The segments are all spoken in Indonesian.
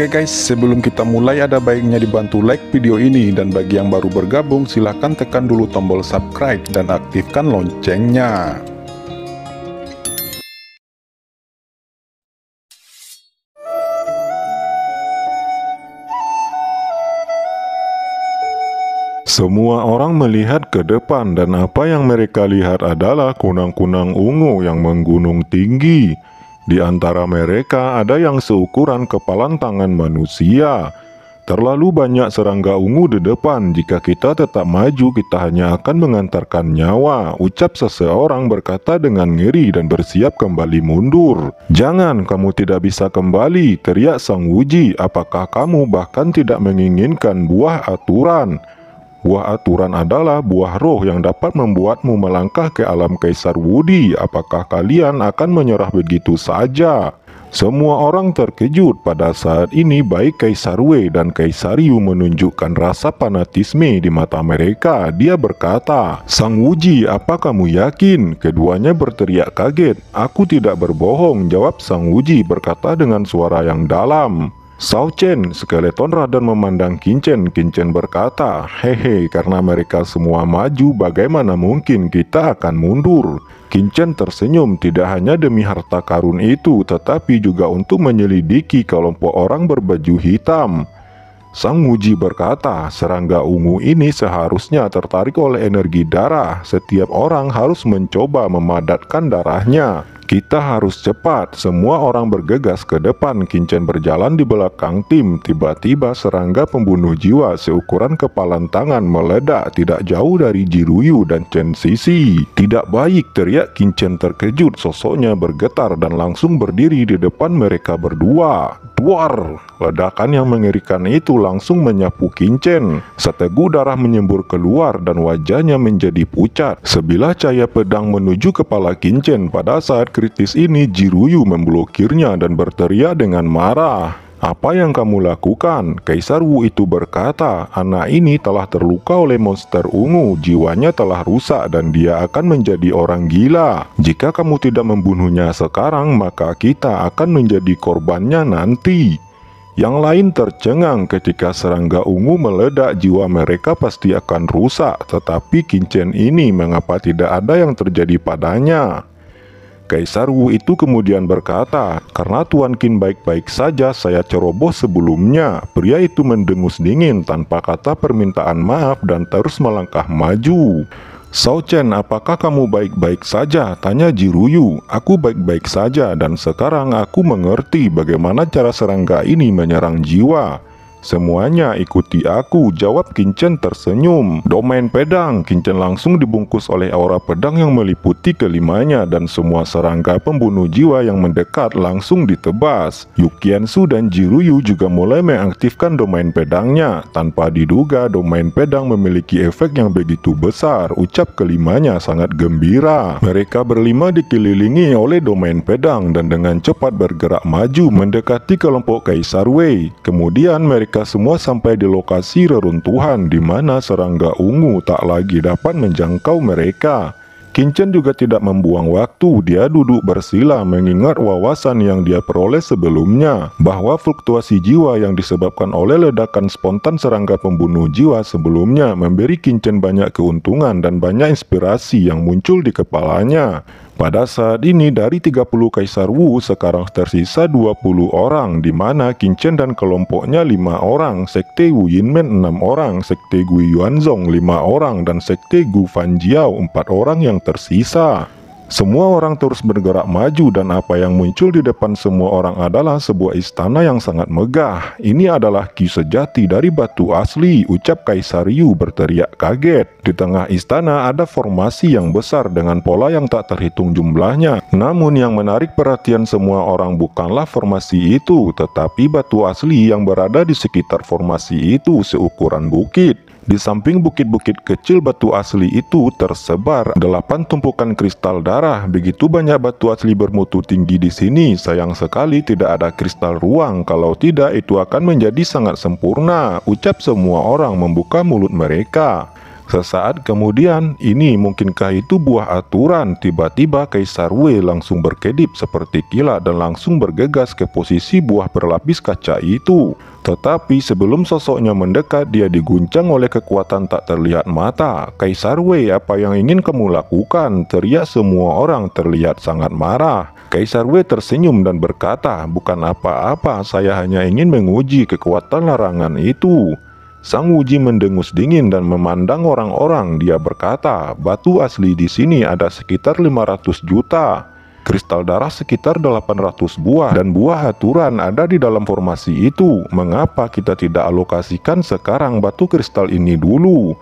Oke guys, sebelum kita mulai ada baiknya dibantu like video ini, dan bagi yang baru bergabung silahkan tekan dulu tombol subscribe dan aktifkan loncengnya. Semua orang melihat ke depan dan apa yang mereka lihat adalah kunang-kunang ungu yang menggunung tinggi. Di antara mereka ada yang seukuran kepalan tangan manusia. Terlalu banyak serangga ungu di depan, jika kita tetap maju kita hanya akan mengantarkan nyawa, ucap seseorang berkata dengan ngeri dan bersiap kembali mundur. Jangan, kamu tidak bisa kembali, teriak Sang Wuji. Apakah kamu bahkan tidak menginginkan buah aturan? Buah aturan adalah buah roh yang dapat membuatmu melangkah ke alam Kaisar Wudi. Apakah kalian akan menyerah begitu saja? Semua orang terkejut. Pada saat ini baik Kaisar Wei dan Kaisar Yu menunjukkan rasa fanatisme di mata mereka. Dia berkata, "Sang Wuji, apa kamu yakin?" Keduanya berteriak kaget. "Aku tidak berbohong," jawab Sang Wuji berkata dengan suara yang dalam. Shao Chen, skeleton Raden memandang Qin Chen. Qin Chen berkata, "Hehe, karena mereka semua maju, bagaimana mungkin kita akan mundur?" Qin Chen tersenyum, tidak hanya demi harta karun itu, tetapi juga untuk menyelidiki kelompok orang berbaju hitam. Sang Wuji berkata, serangga ungu ini seharusnya tertarik oleh energi darah. Setiap orang harus mencoba memadatkan darahnya. Kita harus cepat. Semua orang bergegas ke depan. Qin Chen berjalan di belakang tim. Tiba-tiba serangga pembunuh jiwa seukuran kepalan tangan meledak tidak jauh dari Jiruyu dan Chen Sisi. "Tidak baik," teriak Qin Chen terkejut. Sosoknya bergetar dan langsung berdiri di depan mereka berdua. Duar! Ledakan yang mengerikan itu langsung menyapu Qin Chen. Seteguk darah menyembur keluar dan wajahnya menjadi pucat. Sebilah cahaya pedang menuju kepala Qin Chen. Pada saat kritis ini Jiruyu memblokirnya dan berteriak dengan marah. "Apa yang kamu lakukan?" Kaisar Wu itu berkata, "Anak ini telah terluka oleh monster ungu, jiwanya telah rusak dan dia akan menjadi orang gila. Jika kamu tidak membunuhnya sekarang, maka kita akan menjadi korbannya nanti." Yang lain tercengang ketika serangga ungu meledak, jiwa mereka pasti akan rusak. Tetapi Qin Chen ini mengapa tidak ada yang terjadi padanya? Kaisar Wu itu kemudian berkata, "Karena Tuan Qin baik-baik saja, saya ceroboh sebelumnya." Pria itu mendengus dingin tanpa kata permintaan maaf dan terus melangkah maju. "Shao Chen, apakah kamu baik-baik saja?" tanya Jiruyu. "Aku baik-baik saja dan sekarang aku mengerti bagaimana cara serangga ini menyerang jiwa. Semuanya ikuti aku," jawab Qin Chen tersenyum. Domain pedang. Qin Chen langsung dibungkus oleh aura pedang yang meliputi kelimanya dan semua serangga pembunuh jiwa yang mendekat langsung ditebas. Yu Qianzu dan Jiruyu juga mulai mengaktifkan domain pedangnya. Tanpa diduga domain pedang memiliki efek yang begitu besar, ucap kelimanya sangat gembira. Mereka berlima dikelilingi oleh domain pedang dan dengan cepat bergerak maju mendekati kelompok Kaisar Wei. Kemudian mereka semua sampai di lokasi reruntuhan di mana serangga ungu tak lagi dapat menjangkau mereka. Qin Chen juga tidak membuang waktu. Dia duduk bersila mengingat wawasan yang dia peroleh sebelumnya, bahwa fluktuasi jiwa yang disebabkan oleh ledakan spontan serangga pembunuh jiwa sebelumnya memberi Qin Chen banyak keuntungan dan banyak inspirasi yang muncul di kepalanya. Pada saat ini dari 30 Kaisar Wu sekarang tersisa 20 orang, di mana Qin Chen dan kelompoknya 5 orang, Sekte Wu Yinmen 6 orang, Sekte Gu Yuanzong 5 orang, dan Sekte Gu Fanjiao 4 orang yang tersisa. Semua orang terus bergerak maju dan apa yang muncul di depan semua orang adalah sebuah istana yang sangat megah. "Ini adalah ki sejati dari batu asli," ucap Kaisar Yu berteriak kaget. Di tengah istana ada formasi yang besar dengan pola yang tak terhitung jumlahnya. Namun yang menarik perhatian semua orang bukanlah formasi itu, tetapi batu asli yang berada di sekitar formasi itu seukuran bukit. Di samping bukit-bukit kecil batu asli itu tersebar 8 tumpukan kristal darah. Begitu banyak batu asli bermutu tinggi di sini. Sayang sekali tidak ada kristal ruang. Kalau tidak itu akan menjadi sangat sempurna, ucap semua orang membuka mulut mereka. Sesaat kemudian, ini mungkinkah itu buah aturan? Tiba-tiba Kaisar Wei langsung berkedip seperti kilat dan langsung bergegas ke posisi buah berlapis kaca itu. Tetapi sebelum sosoknya mendekat, dia diguncang oleh kekuatan tak terlihat mata. "Kaisar Wei, apa yang ingin kamu lakukan?" teriak semua orang terlihat sangat marah. Kaisar Wei tersenyum dan berkata, "Bukan apa-apa, saya hanya ingin menguji kekuatan larangan itu." Sang Wuji mendengus dingin dan memandang orang-orang. Dia berkata, "Batu asli di sini ada sekitar 500 juta. Kristal darah sekitar 800 buah dan buah aturan ada di dalam formasi itu. Mengapa kita tidak alokasikan sekarang batu kristal ini dulu?"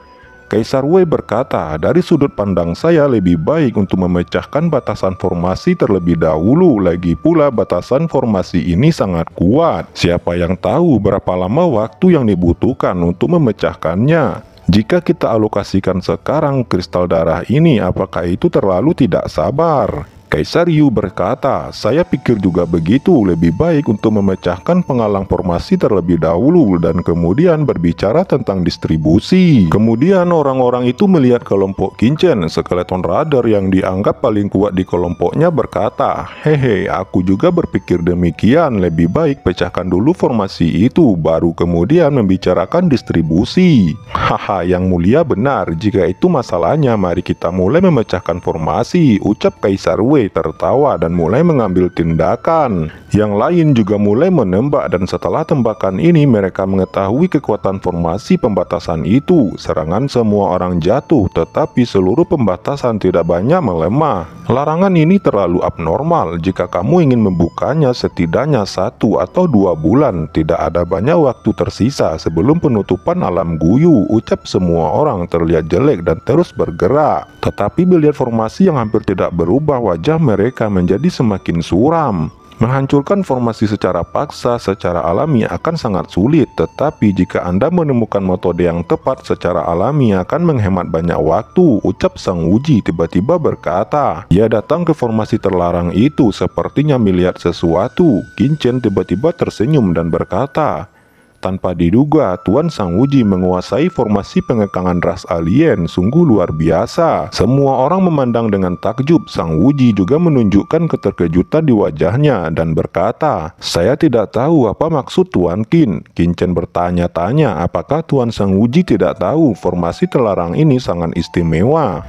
Kaisar Wei berkata, "Dari sudut pandang saya lebih baik untuk memecahkan batasan formasi terlebih dahulu. Lagi pula batasan formasi ini sangat kuat. Siapa yang tahu berapa lama waktu yang dibutuhkan untuk memecahkannya? Jika kita alokasikan sekarang kristal darah ini, apakah itu terlalu tidak sabar?" Kaisar Yu berkata, "Saya pikir juga begitu. Lebih baik untuk memecahkan penghalang formasi terlebih dahulu dan kemudian berbicara tentang distribusi." Kemudian orang-orang itu melihat kelompok Qinchen, skeleton radar yang dianggap paling kuat di kelompoknya, berkata, "Hehe, aku juga berpikir demikian. Lebih baik pecahkan dulu formasi itu, baru kemudian membicarakan distribusi." "Haha, yang mulia benar. Jika itu masalahnya, mari kita mulai memecahkan formasi," ucap Kaisar Wei tertawa dan mulai mengambil tindakan. Yang lain juga mulai menembak dan setelah tembakan ini mereka mengetahui kekuatan formasi pembatasan itu. Serangan semua orang jatuh, tetapi seluruh pembatasan tidak banyak melemah. Larangan ini terlalu abnormal. Jika kamu ingin membukanya setidaknya 1 atau 2 bulan. Tidak ada banyak waktu tersisa sebelum penutupan alam Guyu, ucap semua orang terlihat jelek dan terus bergerak. Tetapi melihat formasi yang hampir tidak berubah, wajah mereka menjadi semakin suram. Menghancurkan formasi secara paksa, secara alami akan sangat sulit. Tetapi jika Anda menemukan metode yang tepat secara alami akan menghemat banyak waktu, ucap Sang Wuji tiba-tiba berkata. Ia datang ke formasi terlarang itu sepertinya melihat sesuatu. Qinchen tiba-tiba tersenyum dan berkata, "Tanpa diduga, Tuan Sang Wuji menguasai formasi pengekangan ras alien, sungguh luar biasa." Semua orang memandang dengan takjub. Sang Wuji juga menunjukkan keterkejutan di wajahnya dan berkata, "Saya tidak tahu apa maksud Tuan Qin." Qinchen bertanya-tanya, apakah Tuan Sang Wuji tidak tahu formasi terlarang ini sangat istimewa.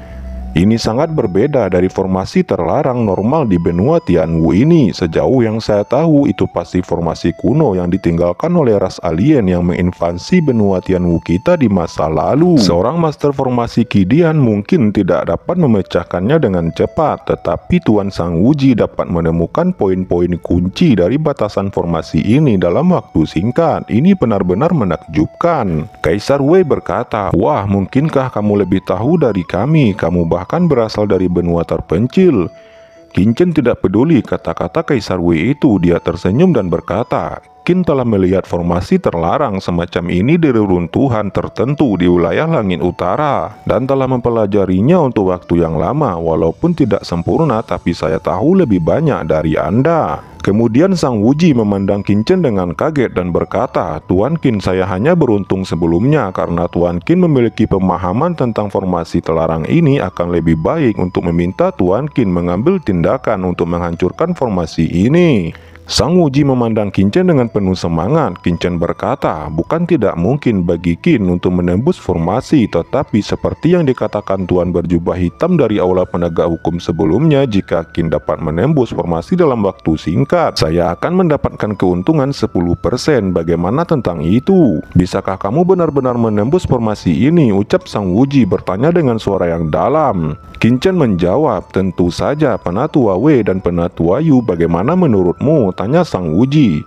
Ini sangat berbeda dari formasi terlarang normal di benua Tianwu ini. Sejauh yang saya tahu, itu pasti formasi kuno yang ditinggalkan oleh ras alien yang menginvasi benua Tianwu kita di masa lalu. Seorang master formasi Qidian mungkin tidak dapat memecahkannya dengan cepat, tetapi Tuan Sang Wuji dapat menemukan poin-poin kunci dari batasan formasi ini dalam waktu singkat. Ini benar-benar menakjubkan. Kaisar Wei berkata, "Wah, mungkinkah kamu lebih tahu dari kami? Kamu bahkan berasal dari benua terpencil." Qinchen tidak peduli kata-kata Kaisar Wei itu. Dia tersenyum dan berkata, "Qin telah melihat formasi terlarang semacam ini di reruntuhan tertentu di wilayah langit utara dan telah mempelajarinya untuk waktu yang lama. Walaupun tidak sempurna, tapi saya tahu lebih banyak dari Anda." Kemudian Sang Wuji memandang Qinchen dengan kaget dan berkata, "Tuan Qin, saya hanya beruntung sebelumnya karena Tuan Qin memiliki pemahaman tentang formasi terlarang ini. Akan lebih baik untuk meminta Tuan Qin mengambil tindakan untuk menghancurkan formasi ini." Sang Wuji memandang Qinchen dengan penuh semangat. Qinchen berkata, "Bukan tidak mungkin bagi Qin untuk menembus formasi, tetapi seperti yang dikatakan Tuan berjubah hitam dari aula penegak hukum sebelumnya, jika Qin dapat menembus formasi dalam waktu singkat, saya akan mendapatkan keuntungan 10%. Bagaimana tentang itu? Bisakah kamu benar-benar menembus formasi ini?" ucap Sang Wuji bertanya dengan suara yang dalam. Qinchen menjawab, "Tentu saja, Penatua Wei dan Penatua Yu, bagaimana menurutmu?" tanya Sang Wuji.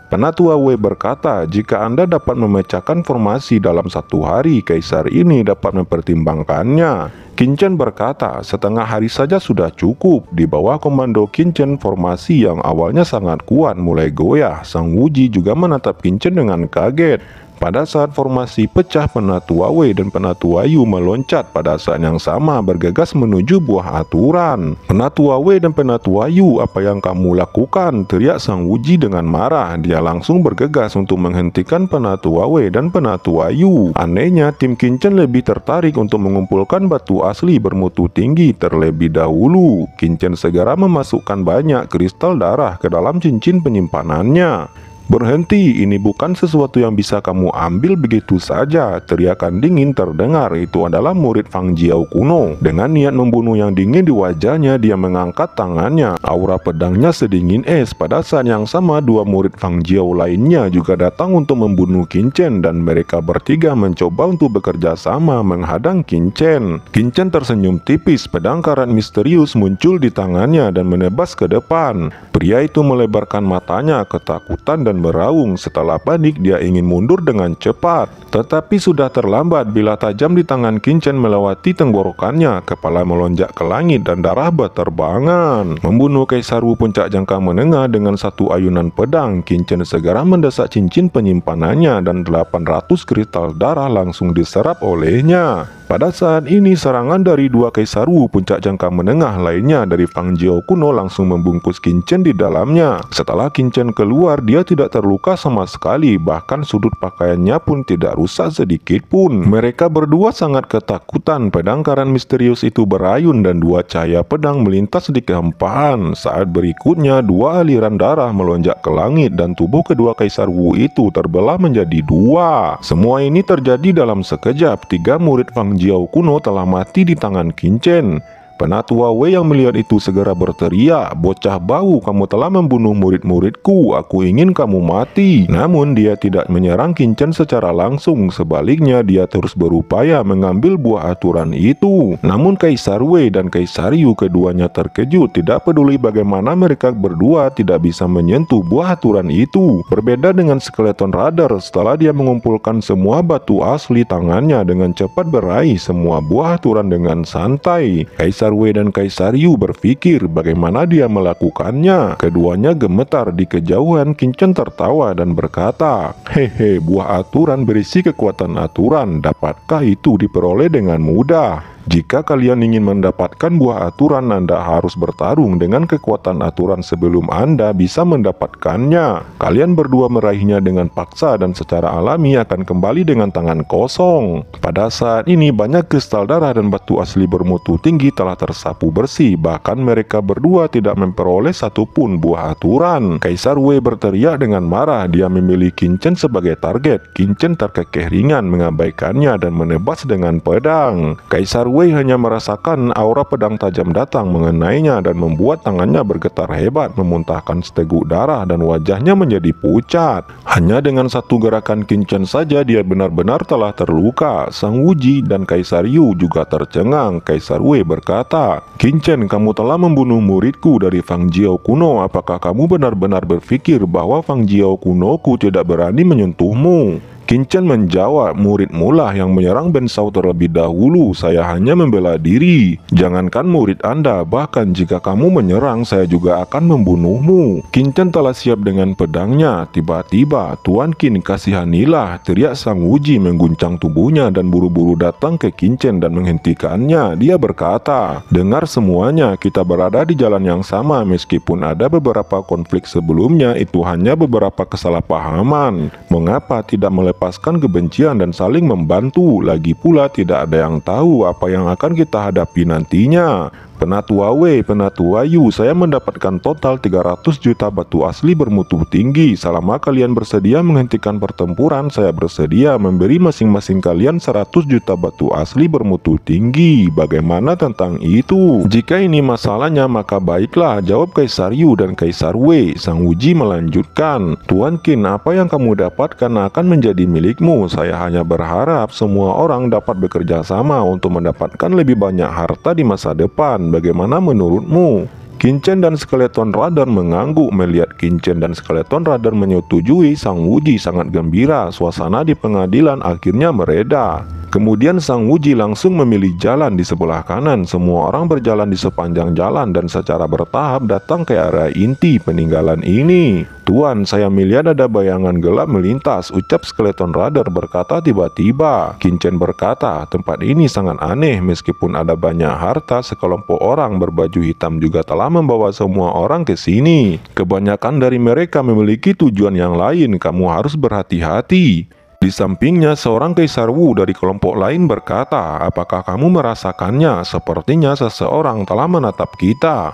Penatua Wei berkata, "Jika Anda dapat memecahkan formasi dalam 1 hari, Kaisar ini dapat mempertimbangkannya." Qinchen berkata, "Setengah hari saja sudah cukup." Di bawah komando Qinchen, formasi yang awalnya sangat kuat mulai goyah. Sang Wuji juga menatap Qinchen dengan kaget. Pada saat formasi pecah, Penatua Wei dan Penatua Yu meloncat pada saat yang sama bergegas menuju buah aturan. Penatua Wei dan Penatua Yu, "Apa yang kamu lakukan?" teriak Sang Wuji dengan marah. Dia langsung bergegas untuk menghentikan Penatua Wei dan Penatua Yu. Anehnya, tim Qinchen lebih tertarik untuk mengumpulkan batu asli bermutu tinggi terlebih dahulu. Qinchen segera memasukkan banyak kristal darah ke dalam cincin penyimpanannya. "Berhenti, ini bukan sesuatu yang bisa kamu ambil begitu saja," teriakan dingin terdengar. Itu adalah murid Fang Jiao kuno. Dengan niat membunuh yang dingin di wajahnya, dia mengangkat tangannya. Aura pedangnya sedingin es. Pada saat yang sama, dua murid Fang Jiao lainnya juga datang untuk membunuh Qinchen, dan mereka bertiga mencoba untuk bekerja sama menghadang Qinchen. Qinchen tersenyum tipis. Pedang karat misterius muncul di tangannya dan menebas ke depan. Pria itu melebarkan matanya ketakutan dan meraung. Setelah panik, dia ingin mundur dengan cepat. Tetapi sudah terlambat bila tajam di tangan Qinchen melewati tenggorokannya. Kepala melonjak ke langit dan darah berterbangan. Membunuh Kaisar Wu puncak jangka menengah dengan satu ayunan pedang. Qinchen segera mendesak cincin penyimpanannya dan 800 kristal darah langsung diserap olehnya. Pada saat ini, serangan dari dua Kaisar Wu puncak jangka menengah lainnya dari Fang Jiao kuno langsung membungkus Qinchen di dalamnya. Setelah Qinchen keluar, dia tidak terluka sama sekali, bahkan sudut pakaiannya pun tidak rusak sedikit pun. Mereka berdua sangat ketakutan. Pedang karat misterius itu berayun dan dua cahaya pedang melintas di kehampaan. Saat berikutnya, dua aliran darah melonjak ke langit dan tubuh kedua Kaisar Wu itu terbelah menjadi dua. Semua ini terjadi dalam sekejap. Tiga murid Fang Jiao kuno telah mati di tangan Qinchen. Penatua Wei yang melihat itu segera berteriak, "Bocah bau, kamu telah membunuh murid-muridku. Aku ingin kamu mati." Namun dia tidak menyerang Qinchen secara langsung. Sebaliknya, dia terus berupaya mengambil buah aturan itu. Namun Kaisar Wei dan Kaisar Yu keduanya terkejut. Tidak peduli bagaimana mereka berdua tidak bisa menyentuh buah aturan itu. Berbeda dengan skeleton radar, setelah dia mengumpulkan semua batu asli, tangannya dengan cepat meraih semua buah aturan dengan santai. Kaisar Wei dan Kaisar Yu berpikir bagaimana dia melakukannya. Keduanya gemetar. Di kejauhan, Qinchen tertawa dan berkata, "Hehe, buah aturan berisi kekuatan aturan. Dapatkah itu diperoleh dengan mudah? Jika kalian ingin mendapatkan buah aturan, Anda harus bertarung dengan kekuatan aturan sebelum Anda bisa mendapatkannya. Kalian berdua meraihnya dengan paksa dan secara alami akan kembali dengan tangan kosong." Pada saat ini, banyak kristal darah dan batu asli bermutu tinggi telah tersapu bersih. Bahkan mereka berdua tidak memperoleh satupun buah aturan. Kaisar Wei berteriak dengan marah. Dia memilih Qinchen sebagai target. Qinchen terkekeh ringan mengabaikannya dan menebas dengan pedang. Kaisar Wei hanya merasakan aura pedang tajam datang mengenainya dan membuat tangannya bergetar hebat, memuntahkan seteguk darah dan wajahnya menjadi pucat. Hanya dengan satu gerakan Qinchen saja dia benar-benar telah terluka. Sang Wuji dan Kaisar Yu juga tercengang. Kaisar Wei berkata, "Qinchen, kamu telah membunuh muridku dari Fang Jiao kuno. Apakah kamu benar-benar berpikir bahwa Fang Jiao kunoku tidak berani menyentuhmu?" Qinchen menjawab, "Muridmu lah yang menyerang Ben Shao terlebih dahulu. Saya hanya membela diri. Jangankan murid Anda, bahkan jika kamu menyerang, saya juga akan membunuhmu." Qinchen telah siap dengan pedangnya. Tiba-tiba, "Tuan Qin, kasihanilah!" teriak Sang Wuji mengguncang tubuhnya dan buru-buru datang ke Qinchen dan menghentikannya. Dia berkata, "Dengar semuanya, kita berada di jalan yang sama. Meskipun ada beberapa konflik sebelumnya, itu hanya beberapa kesalahpahaman. Mengapa tidak melepaskan kebencian dan saling membantu? Lagi pula tidak ada yang tahu apa yang akan kita hadapi nantinya. Penatua Wei, Penatua Yu, saya mendapatkan total 300 juta batu asli bermutu tinggi. Selama kalian bersedia menghentikan pertempuran, saya bersedia memberi masing-masing kalian 100 juta batu asli bermutu tinggi. Bagaimana tentang itu?" "Jika ini masalahnya, maka baiklah," jawab Kaisar Yu dan Kaisar Wei. Sang Wuji melanjutkan, "Tuan Qin, apa yang kamu dapatkan akan menjadi milikmu. Saya hanya berharap semua orang dapat bekerja sama untuk mendapatkan lebih banyak harta di masa depan. Bagaimana menurutmu?" Qinchen dan skeleton radar mengangguk. Melihat Qinchen dan skeleton radar menyetujui, Sang Wuji sangat gembira. Suasana di pengadilan akhirnya mereda. Kemudian Sang Wuji langsung memilih jalan di sebelah kanan. Semua orang berjalan di sepanjang jalan dan secara bertahap datang ke area inti peninggalan ini. "Tuan, saya melihat ada bayangan gelap melintas," ucap Skeleton Rider berkata tiba-tiba. Kinchen berkata, "Tempat ini sangat aneh. Meskipun ada banyak harta, sekelompok orang berbaju hitam juga telah membawa semua orang ke sini. Kebanyakan dari mereka memiliki tujuan yang lain. Kamu harus berhati-hati." Di sampingnya seorang Kaisar Wu dari kelompok lain berkata, "Apakah kamu merasakannya? Sepertinya seseorang telah menatap kita."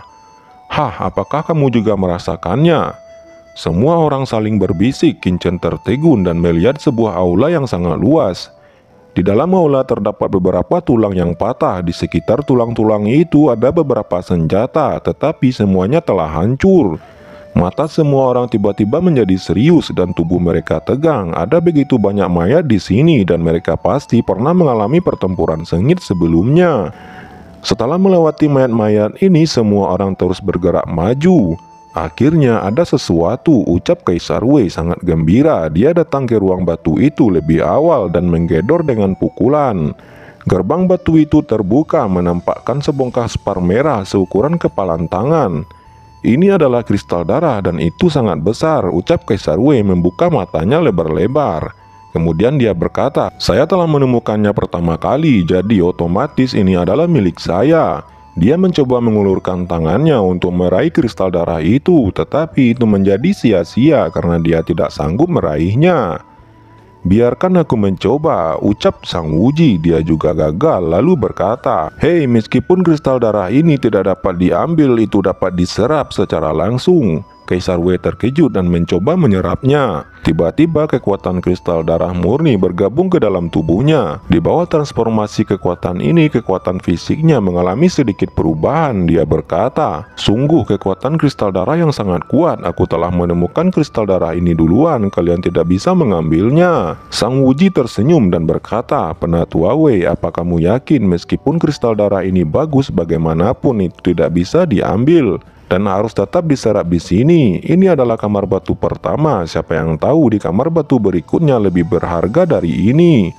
"Hah, apakah kamu juga merasakannya?" Semua orang saling berbisik. Kinchen tertegun dan melihat sebuah aula yang sangat luas. Di dalam aula terdapat beberapa tulang yang patah. Di sekitar tulang-tulang itu ada beberapa senjata, tetapi semuanya telah hancur. Mata semua orang tiba-tiba menjadi serius dan tubuh mereka tegang. Ada begitu banyak mayat di sini dan mereka pasti pernah mengalami pertempuran sengit sebelumnya. Setelah melewati mayat-mayat ini, semua orang terus bergerak maju. "Akhirnya ada sesuatu," ucap Kaisar Wei sangat gembira. Dia datang ke ruang batu itu lebih awal dan menggedor dengan pukulan. Gerbang batu itu terbuka menampakkan sebongkah spar merah seukuran kepalan tangan. "Ini adalah kristal darah dan itu sangat besar," ucap Kaisar Wei membuka matanya lebar-lebar. Kemudian dia berkata, "Saya telah menemukannya pertama kali, jadi otomatis ini adalah milik saya." Dia mencoba mengulurkan tangannya untuk meraih kristal darah itu, tetapi itu menjadi sia-sia karena dia tidak sanggup meraihnya. "Biarkan aku mencoba," ucap Sang Wuji. Dia juga gagal lalu berkata, "Hei, meskipun kristal darah ini tidak dapat diambil, itu dapat diserap secara langsung." Kaisar Wei terkejut dan mencoba menyerapnya. Tiba-tiba kekuatan kristal darah murni bergabung ke dalam tubuhnya. Di bawah transformasi kekuatan ini, kekuatan fisiknya mengalami sedikit perubahan. Dia berkata, "Sungguh kekuatan kristal darah yang sangat kuat. Aku telah menemukan kristal darah ini duluan. Kalian tidak bisa mengambilnya." Sang Wuji tersenyum dan berkata, "Penatua Wei, apa kamu yakin meskipun kristal darah ini bagus, bagaimanapun itu tidak bisa diambil dan harus tetap diserap di sini? Ini adalah kamar batu pertama. Siapa yang tahu di kamar batu berikutnya lebih berharga dari ini.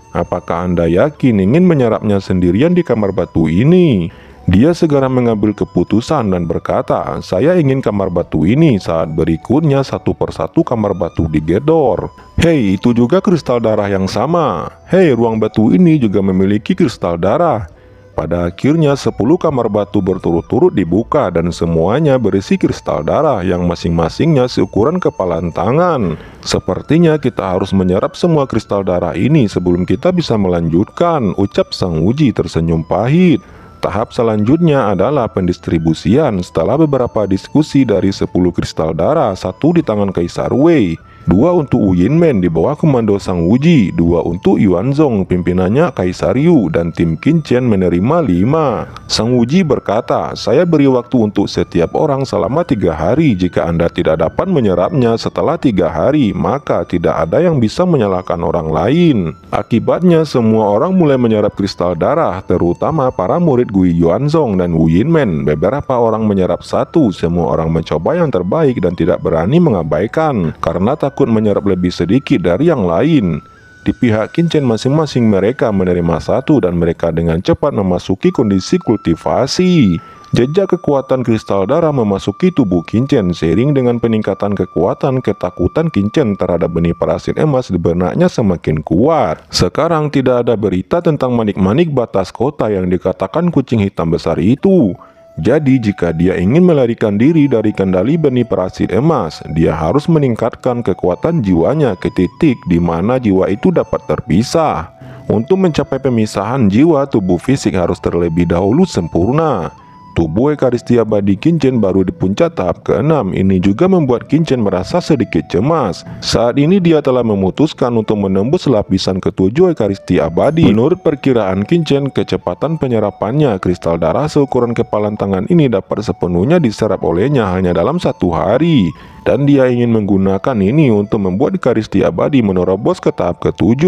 Apakah Anda yakin ingin menyerapnya sendirian di kamar batu ini?" Dia segera mengambil keputusan dan berkata, "Saya ingin kamar batu ini." Saat berikutnya satu persatu kamar batu digedor. "Hei, itu juga kristal darah yang sama. Hei, ruang batu ini juga memiliki kristal darah." Pada akhirnya 10 kamar batu berturut-turut dibuka dan semuanya berisi kristal darah yang masing-masingnya seukuran kepalan tangan. "Sepertinya kita harus menyerap semua kristal darah ini sebelum kita bisa melanjutkan," ucap Sang Wuji tersenyum pahit. Tahap selanjutnya adalah pendistribusian. Setelah beberapa diskusi dari 10 kristal darah, 1 di tangan Kaisar Wei, 2 untuk Wu Yinmen di bawah komando Sang Wuji, 2 untuk Yuanzong, pimpinannya Kaisar Yu, dan tim Kinchen menerima 5. Sang Wuji berkata, "Saya beri waktu untuk setiap orang selama 3 hari. Jika Anda tidak dapat menyerapnya setelah 3 hari, maka tidak ada yang bisa menyalahkan orang lain." Akibatnya semua orang mulai menyerap kristal darah, terutama para murid Gui Yuanzong dan Wu Yinmen. Beberapa orang menyerap 1, semua orang mencoba yang terbaik dan tidak berani mengabaikan karena takut menyerap lebih sedikit dari yang lain. Di pihak Kinchen masing-masing mereka menerima 1 dan mereka dengan cepat memasuki kondisi kultivasi. Jejak kekuatan kristal darah memasuki tubuh Kinchen. Seiring dengan peningkatan kekuatan, ketakutan Kinchen terhadap benih parasit emas di benaknya semakin kuat. Sekarang tidak ada berita tentang manik-manik batas kota yang dikatakan kucing hitam besar itu. Jadi jika dia ingin melarikan diri dari kendali benih parasit emas, dia harus meningkatkan kekuatan jiwanya ke titik di mana jiwa itu dapat terpisah. Untuk mencapai pemisahan jiwa, tubuh fisik harus terlebih dahulu sempurna. Tubuh Ekaristi Abadi Kinchen baru di puncak tahap ke-6. Ini juga membuat Kinchen merasa sedikit cemas. Saat ini dia telah memutuskan untuk menembus lapisan ke-7 Ekaristi Abadi. Menurut perkiraan Kinchen, kecepatan penyerapannya kristal darah seukuran kepalan tangan ini dapat sepenuhnya diserap olehnya hanya dalam 1 hari. Dan dia ingin menggunakan ini untuk membuat Ekaristi Abadi menerobos ke tahap ke-7.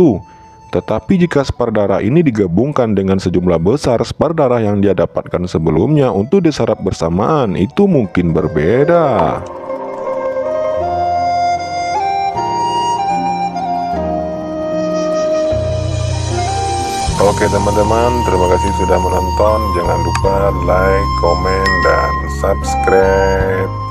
Tetapi jika spar darah ini digabungkan dengan sejumlah besar spar darah yang dia dapatkan sebelumnya untuk diserap bersamaan, itu mungkin berbeda. Oke teman-teman, terima kasih sudah menonton. Jangan lupa like, komen, dan subscribe.